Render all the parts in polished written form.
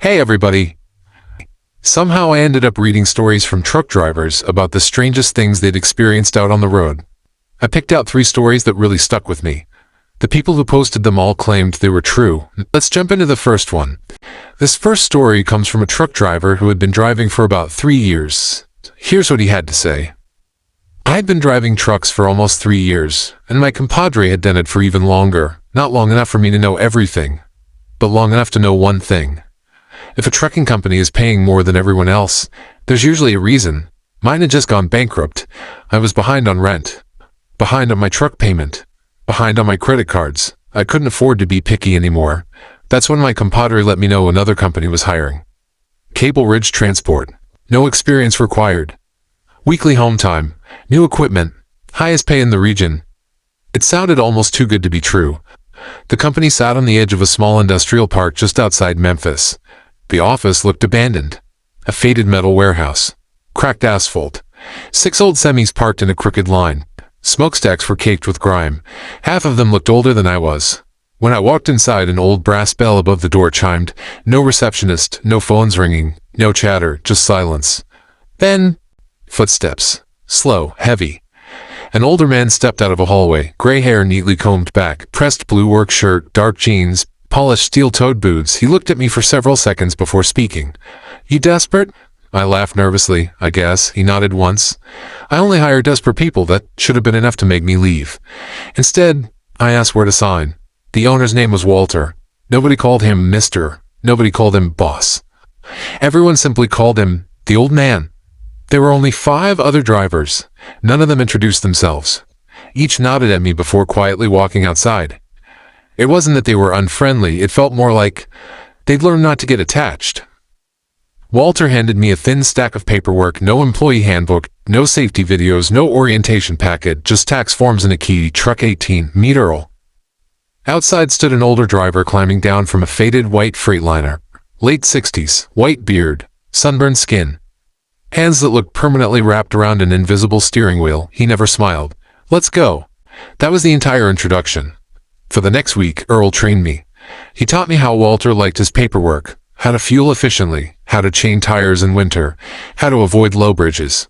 Hey everybody! Somehow I ended up reading stories from truck drivers about the strangest things they'd experienced out on the road. I picked out 3 stories that really stuck with me. The people who posted them all claimed they were true. Let's jump into the first one. This first story comes from a truck driver who had been driving for about 3 years. Here's what he had to say. I had been driving trucks for almost 3 years, and my compadre had done it for even longer. Not long enough for me to know everything, but long enough to know one thing. If a trucking company is paying more than everyone else, there's usually a reason. Mine had just gone bankrupt. I was behind on rent, behind on my truck payment, behind on my credit cards. I couldn't afford to be picky anymore. That's when my compadre let me know another company was hiring. Cable Ridge Transport. No experience required. Weekly home time. New equipment. Highest pay in the region. It sounded almost too good to be true. The company sat on the edge of a small industrial park just outside Memphis. The office looked abandoned. A faded metal warehouse. Cracked asphalt. 6 old semis parked in a crooked line. Smokestacks were caked with grime. Half of them looked older than I was. When I walked inside, an old brass bell above the door chimed. No receptionist, no phones ringing, no chatter, just silence. Then, footsteps. Slow, heavy. An older man stepped out of a hallway, gray hair neatly combed back, pressed blue work shirt, dark jeans, polished steel-toed boots. He looked at me for several seconds before speaking. You desperate? I laughed nervously. I guess. He nodded once. I only hire desperate people. That should have been enough to make me leave. Instead, I asked where to sign. The owner's name was Walter. Nobody called him Mr. Nobody called him Boss. Everyone simply called him the old man. There were only 5 other drivers. None of them introduced themselves. Each nodded at me before quietly walking outside. It wasn't that they were unfriendly, it felt more like they'd learned not to get attached. Walter handed me a thin stack of paperwork, no employee handbook, no safety videos, no orientation packet, just tax forms and a key. Truck 18, meet Earl. Outside stood an older driver climbing down from a faded white Freightliner. Late 60s, white beard, sunburned skin. Hands that looked permanently wrapped around an invisible steering wheel. He never smiled. Let's go. That was the entire introduction. For the next week, Earl trained me. He taught me how Walter liked his paperwork, how to fuel efficiently, how to chain tires in winter, how to avoid low bridges.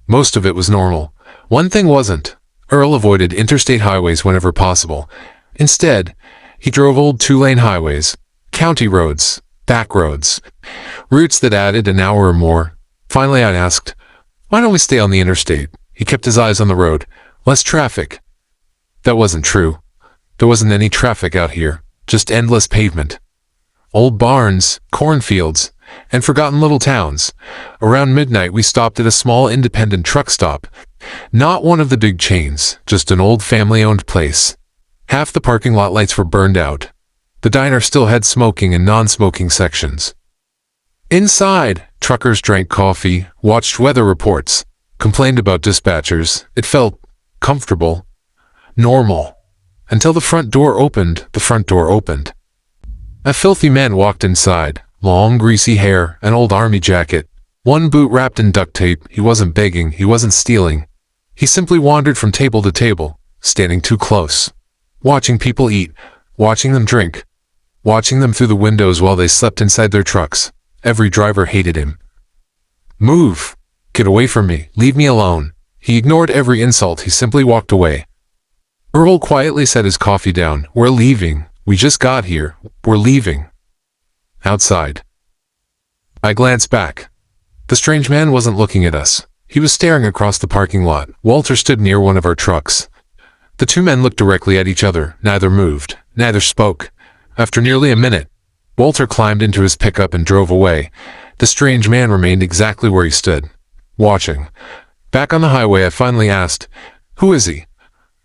Most of it was normal. One thing wasn't. Earl avoided interstate highways whenever possible. Instead, he drove old 2-lane highways, county roads, back roads, routes that added an hour or more. Finally, I asked, why don't we stay on the interstate? He kept his eyes on the road. Less traffic. That wasn't true. There wasn't any traffic out here, just endless pavement. Old barns, cornfields, and forgotten little towns. Around midnight, we stopped at a small independent truck stop. Not one of the big chains, just an old family-owned place. Half the parking lot lights were burned out. The diner still had smoking and non-smoking sections. Inside, truckers drank coffee, watched weather reports, complained about dispatchers. It felt comfortable, normal. Until the front door opened. A filthy man walked inside, long greasy hair, an old army jacket, one boot wrapped in duct tape. He wasn't begging, he wasn't stealing. He simply wandered from table to table, standing too close, watching people eat, watching them drink, watching them through the windows while they slept inside their trucks. Every driver hated him. Move! Get away from me, leave me alone. He ignored every insult, he simply walked away. Earl quietly set his coffee down. We're leaving. We just got here. We're leaving. Outside. I glanced back. The strange man wasn't looking at us. He was staring across the parking lot. Walter stood near one of our trucks. The 2 men looked directly at each other. Neither moved. Neither spoke. After nearly a minute, Walter climbed into his pickup and drove away. The strange man remained exactly where he stood, watching. Back on the highway, I finally asked, who is he?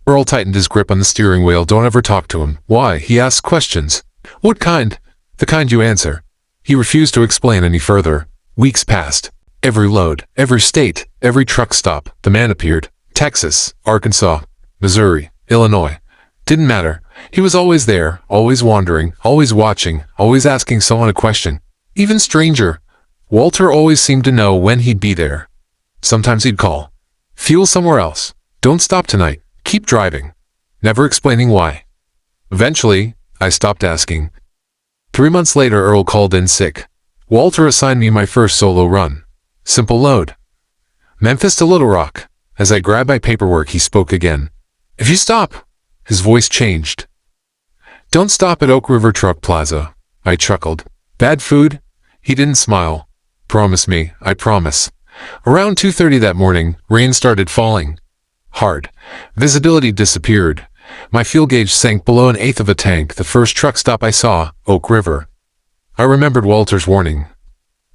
Earl tightened his grip on the steering wheel. Don't ever talk to him. Why? He asked questions. What kind? The kind you answer. He refused to explain any further. Weeks passed. Every load, every state, every truck stop, the man appeared. Texas, Arkansas, Missouri, Illinois. Didn't matter. He was always there, always wandering, always watching, always asking someone a question. Even stranger. Walter always seemed to know when he'd be there. Sometimes he'd call. Fuel somewhere else. Don't stop tonight. Keep driving. Never explaining why. Eventually, I stopped asking. 3 months later, Earl called in sick. Walter assigned me my first solo run. Simple load. Memphis to Little Rock. As I grabbed my paperwork, he spoke again. If you stop. His voice changed. Don't stop at Oak River Truck Plaza. I chuckled. Bad food? He didn't smile. Promise me, I promise. Around 2:30 that morning, rain started falling. Hard. Visibility disappeared. My fuel gauge sank below 1/8 of a tank. The first truck stop I saw, Oak River. I remembered Walter's warning.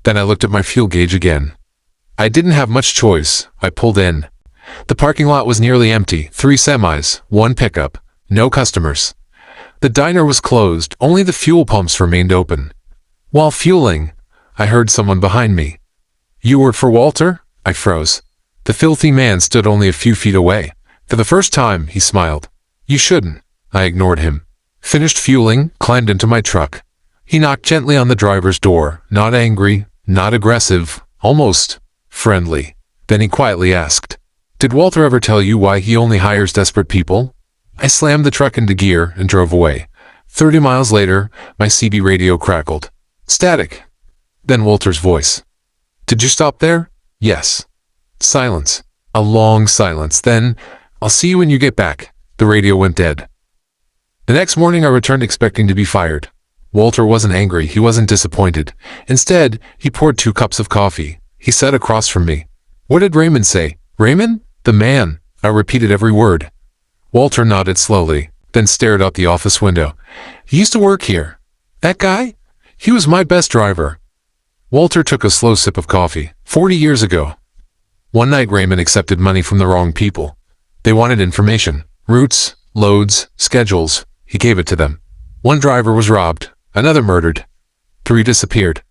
Then I looked at my fuel gauge again. I didn't have much choice. I pulled in. The parking lot was nearly empty. 3 semis, 1 pickup, no customers. The diner was closed. Only the fuel pumps remained open. While fueling, I heard someone behind me. You work for Walter? I froze. The filthy man stood only a few feet away. For the first time, he smiled. You shouldn't. I ignored him. Finished fueling, climbed into my truck. He knocked gently on the driver's door, not angry, not aggressive, almost friendly. Then he quietly asked, Did Walter ever tell you why he only hires desperate people? I slammed the truck into gear and drove away. 30 miles later, my CB radio crackled. Static. Then Walter's voice. Did you stop there? Yes. Silence. A long silence. Then, I'll see you when you get back. The radio went dead. The next morning I returned expecting to be fired. Walter wasn't angry. He wasn't disappointed. Instead, he poured 2 cups of coffee. He sat across from me. What did Raymond say? Raymond? The man. I repeated every word. Walter nodded slowly, then stared out the office window. He used to work here. That guy? He was my best driver. Walter took a slow sip of coffee. 40 years ago. One night Raymond accepted money from the wrong people. They wanted information. Routes, loads, schedules. He gave it to them. 1 driver was robbed. Another murdered. 3 disappeared.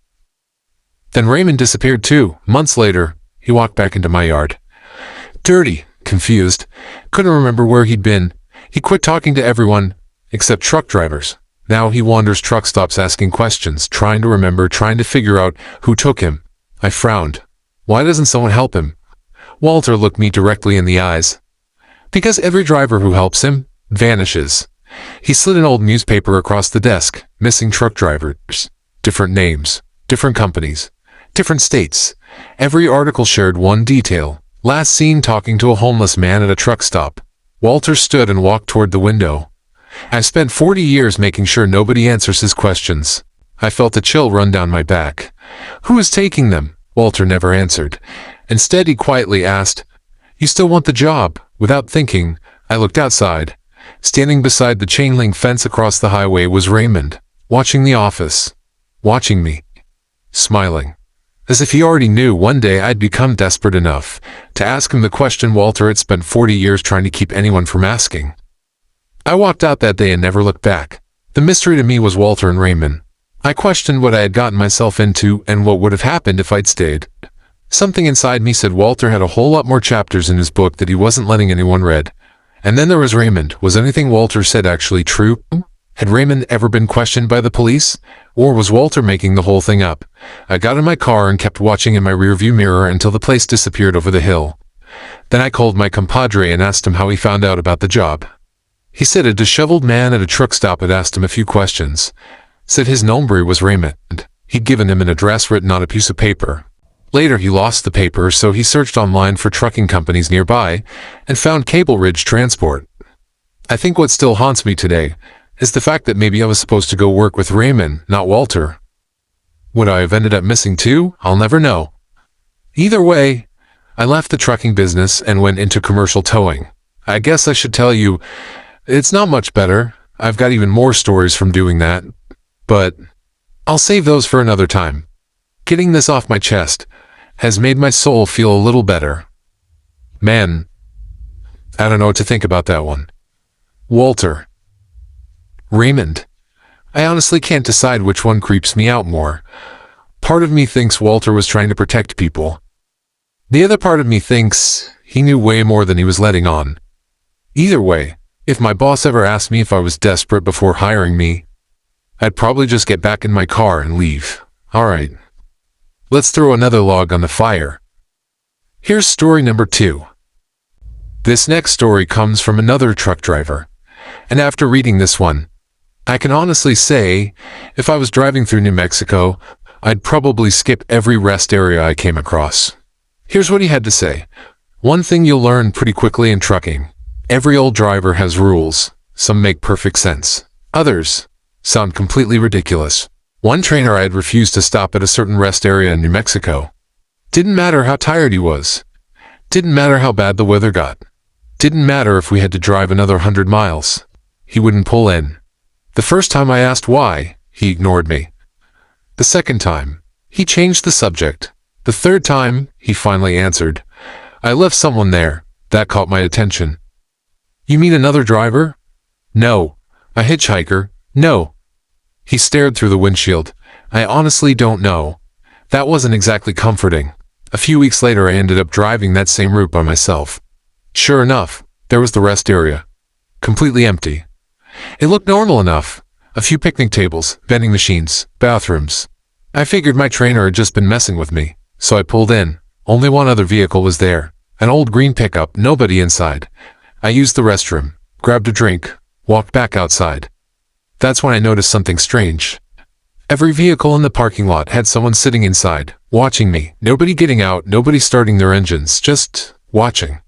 Then Raymond disappeared too. Months later, he walked back into my yard. Dirty, confused, couldn't remember where he'd been. He quit talking to everyone, except truck drivers. Now he wanders truck stops asking questions, trying to remember, trying to figure out who took him. I frowned. Why doesn't someone help him? Walter looked me directly in the eyes. Because every driver who helps him vanishes. He slid an old newspaper across the desk. Missing truck drivers. Different names. Different companies. Different states. Every article shared one detail. Last seen talking to a homeless man at a truck stop. Walter stood and walked toward the window. I've spent 40 years making sure nobody answers his questions. I felt a chill run down my back. Who is taking them? Walter never answered. Instead, he quietly asked, You still want the job? Without thinking, I looked outside. Standing beside the chain-link fence across the highway was Raymond, watching the office. Watching me. Smiling. As if he already knew one day I'd become desperate enough to ask him the question Walter had spent 40 years trying to keep anyone from asking. I walked out that day and never looked back. The mystery to me was Walter and Raymond. I questioned what I had gotten myself into and what would have happened if I'd stayed. Something inside me said Walter had a whole lot more chapters in his book that he wasn't letting anyone read. And then there was Raymond. Was anything Walter said actually true? Had Raymond ever been questioned by the police? Or was Walter making the whole thing up? I got in my car and kept watching in my rearview mirror until the place disappeared over the hill. Then I called my compadre and asked him how he found out about the job. He said a disheveled man at a truck stop had asked him a few questions. Said his nombre was Raymond. He'd given him an address written on a piece of paper. Later he lost the paper, so he searched online for trucking companies nearby and found Cable Ridge Transport. I think what still haunts me today is the fact that maybe I was supposed to go work with Raymond, not Walter. Would I have ended up missing too? I'll never know. Either way, I left the trucking business and went into commercial towing. I guess I should tell you, it's not much better. I've got even more stories from doing that, but I'll save those for another time. Getting this off my chest has made my soul feel a little better. Man, I don't know what to think about that one. Walter. Raymond. I honestly can't decide which one creeps me out more. Part of me thinks Walter was trying to protect people. The other part of me thinks he knew way more than he was letting on. Either way, if my boss ever asked me if I was desperate before hiring me, I'd probably just get back in my car and leave. Alright. Let's throw another log on the fire. Here's story number 2. This next story comes from another truck driver. And after reading this one, I can honestly say, if I was driving through New Mexico, I'd probably skip every rest area I came across. Here's what he had to say. One thing you'll learn pretty quickly in trucking. Every old driver has rules. Some make perfect sense. Others sound completely ridiculous. One trainer I had refused to stop at a certain rest area in New Mexico. Didn't matter how tired he was. Didn't matter how bad the weather got. Didn't matter if we had to drive another 100 miles. He wouldn't pull in. The first time I asked why, he ignored me. The second time, he changed the subject. The third time, he finally answered. I left someone there. That caught my attention. You mean another driver? No. A hitchhiker? No. He stared through the windshield. I honestly don't know. That wasn't exactly comforting. A few weeks later, I ended up driving that same route by myself. Sure enough, there was the rest area. Completely empty. It looked normal enough. A few picnic tables, vending machines, bathrooms. I figured my trainer had just been messing with me, so I pulled in. Only one other vehicle was there. An old green pickup, nobody inside. I used the restroom, grabbed a drink, walked back outside. That's when I noticed something strange. Every vehicle in the parking lot had someone sitting inside, watching me. Nobody getting out, nobody starting their engines, just watching.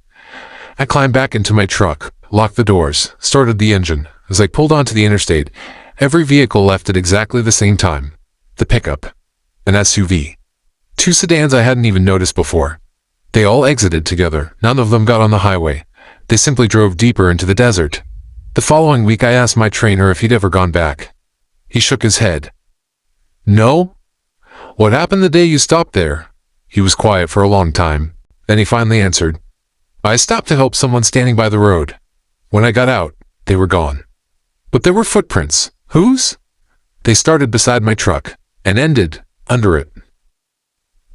I climbed back into my truck, locked the doors, started the engine. As I pulled onto the interstate, every vehicle left at exactly the same time. The pickup, an SUV. Two sedans I hadn't even noticed before. They all exited together. None of them got on the highway. They simply drove deeper into the desert. The following week I asked my trainer if he'd ever gone back. He shook his head. No? What happened the day you stopped there? He was quiet for a long time. Then he finally answered. I stopped to help someone standing by the road. When I got out, they were gone. But there were footprints. Whose? They started beside my truck and ended under it.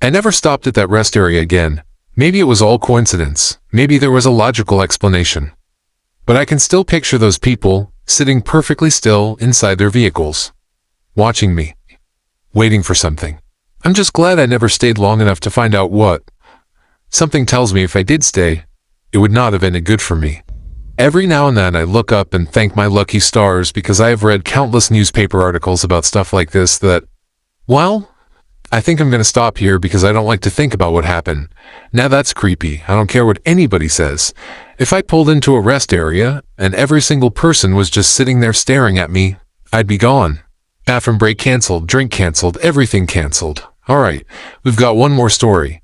I never stopped at that rest area again. Maybe it was all coincidence. Maybe there was a logical explanation. But I can still picture those people sitting perfectly still inside their vehicles, watching me, waiting for something. I'm just glad I never stayed long enough to find out what. Something tells me if I did stay, it would not have ended good for me. Every now and then I look up and thank my lucky stars because I have read countless newspaper articles about stuff like this that, well, I think I'm going to stop here because I don't like to think about what happened. Now that's creepy. I don't care what anybody says. If I pulled into a rest area and every single person was just sitting there staring at me, I'd be gone. Bathroom break canceled, drink canceled, everything canceled. All right, we've got one more story.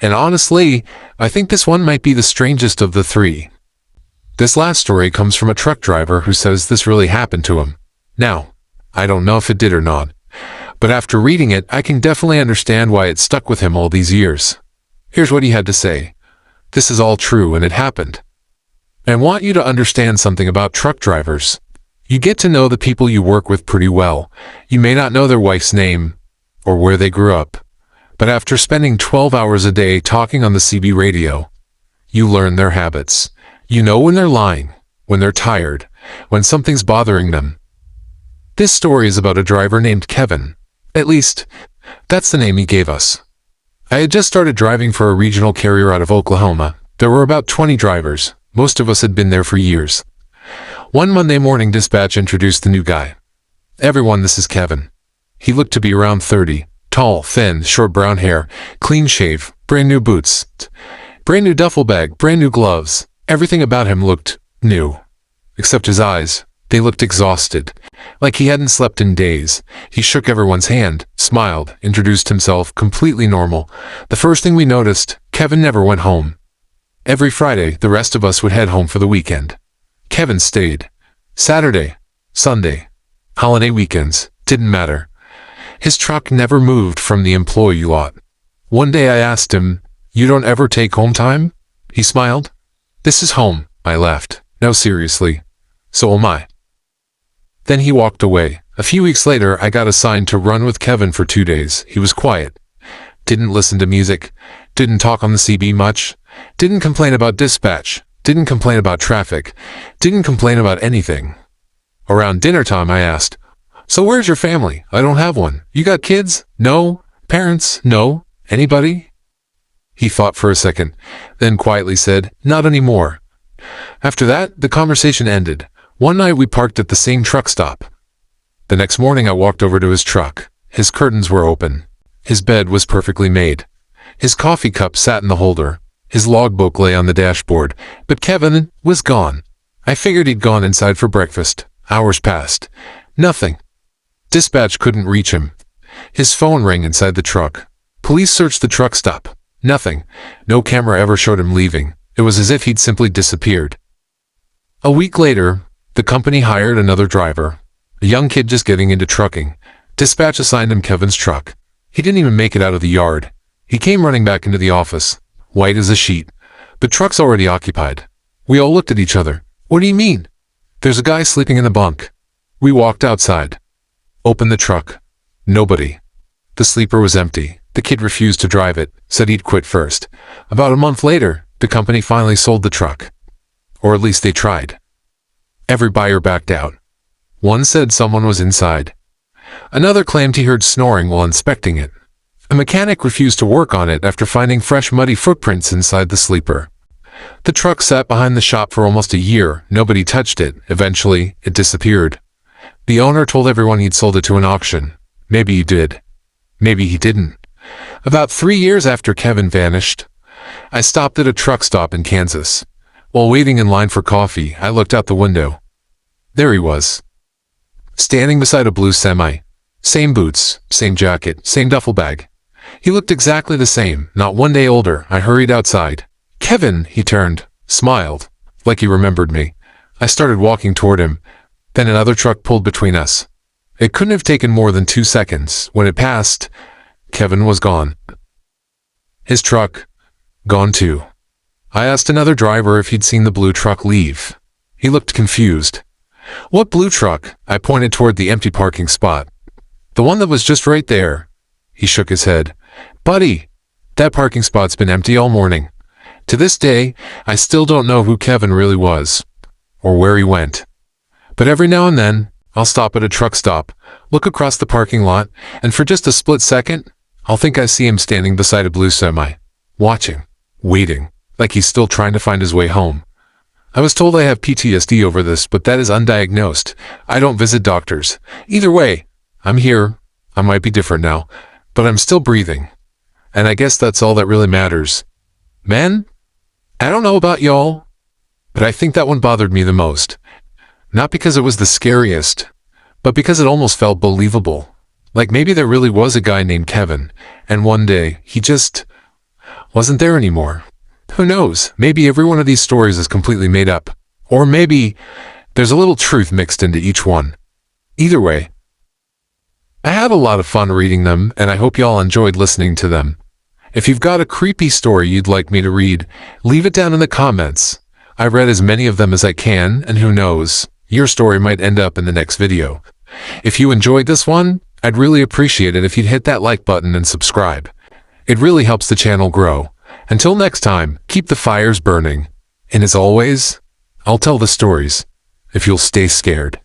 And honestly, I think this one might be the strangest of the three. This last story comes from a truck driver who says this really happened to him. Now, I don't know if it did or not, but after reading it, I can definitely understand why it stuck with him all these years. Here's what he had to say. This is all true and it happened. I want you to understand something about truck drivers. You get to know the people you work with pretty well. You may not know their wife's name or where they grew up, but after spending 12 hours a day talking on the CB radio, you learn their habits. You know when they're lying, when they're tired, when something's bothering them. This story is about a driver named Kevin. At least, that's the name he gave us. I had just started driving for a regional carrier out of Oklahoma. There were about 20 drivers. Most of us had been there for years. One Monday morning, dispatch introduced the new guy. Everyone, this is Kevin. He looked to be around 30. Tall, thin, short brown hair, clean shave, brand new boots, brand new duffel bag, brand new gloves. Everything about him looked new. Except his eyes. They looked exhausted, like he hadn't slept in days. He shook everyone's hand, smiled, introduced himself, completely normal. The first thing we noticed, Kevin never went home. Every Friday, the rest of us would head home for the weekend. Kevin stayed. Saturday, Sunday, holiday weekends, didn't matter. His truck never moved from the employee lot. One day I asked him, "You don't ever take home time?" He smiled. "This is home," I laughed. "No, seriously. So am I." Then he walked away. A few weeks later, I got assigned to run with Kevin for 2 days. He was quiet. Didn't listen to music. Didn't talk on the CB much. Didn't complain about dispatch. Didn't complain about traffic. Didn't complain about anything. Around dinner time, I asked, "So where's your family? I don't have one. You got kids? No. Parents? No. Anybody?" He thought for a second, then quietly said, "Not anymore." After that, the conversation ended. One night we parked at the same truck stop. The next morning I walked over to his truck. His curtains were open. His bed was perfectly made. His coffee cup sat in the holder. His logbook lay on the dashboard, but Kevin was gone. I figured he'd gone inside for breakfast. Hours passed. Nothing. Dispatch couldn't reach him. His phone rang inside the truck. Police searched the truck stop. Nothing. No camera ever showed him leaving. It was as if he'd simply disappeared. A week later, the company hired another driver, a young kid just getting into trucking. Dispatch assigned him Kevin's truck. He didn't even make it out of the yard. He came running back into the office, white as a sheet. The truck's already occupied. We all looked at each other. What do you mean? There's a guy sleeping in the bunk. We walked outside. Opened the truck. Nobody. The sleeper was empty. The kid refused to drive it, said he'd quit first. About a month later, the company finally sold the truck. Or at least they tried. Every buyer backed out. One said someone was inside. Another claimed he heard snoring while inspecting it. A mechanic refused to work on it after finding fresh muddy footprints inside the sleeper. The truck sat behind the shop for almost a year. Nobody touched it. Eventually, it disappeared. The owner told everyone he'd sold it to an auction. Maybe he did. Maybe he didn't. About 3 years after Kevin vanished, I stopped at a truck stop in Kansas. While waiting in line for coffee, I looked out the window. There he was. Standing beside a blue semi. Same boots, same jacket, same duffel bag. He looked exactly the same, not one day older. I hurried outside. Kevin, he turned, smiled, like he remembered me. I started walking toward him. Then another truck pulled between us. It couldn't have taken more than 2 seconds. When it passed, Kevin was gone. His truck, gone too. I asked another driver if he'd seen the blue truck leave. He looked confused. What blue truck? I pointed toward the empty parking spot. The one that was just right there. He shook his head. Buddy, that parking spot's been empty all morning. To this day, I still don't know who Kevin really was, or where he went. But every now and then, I'll stop at a truck stop, look across the parking lot, and for just a split second, I'll think I see him standing beside a blue semi, watching, waiting, like he's still trying to find his way home. I was told I have PTSD over this, but that is undiagnosed. I don't visit doctors. Either way, I'm here. I might be different now, but I'm still breathing. And I guess that's all that really matters. Man, I don't know about y'all, but I think that one bothered me the most. Not because it was the scariest, but because it almost felt believable. Like maybe there really was a guy named Kevin, and one day, he just wasn't there anymore. Who knows? Maybe every one of these stories is completely made up. Or maybe there's a little truth mixed into each one. Either way, I had a lot of fun reading them, and I hope y'all enjoyed listening to them. If you've got a creepy story you'd like me to read, leave it down in the comments. I read as many of them as I can, and who knows, your story might end up in the next video. If you enjoyed this one, I'd really appreciate it if you'd hit that like button and subscribe. It really helps the channel grow. Until next time, keep the fires burning. And as always, I'll tell the stories, if you'll stay scared.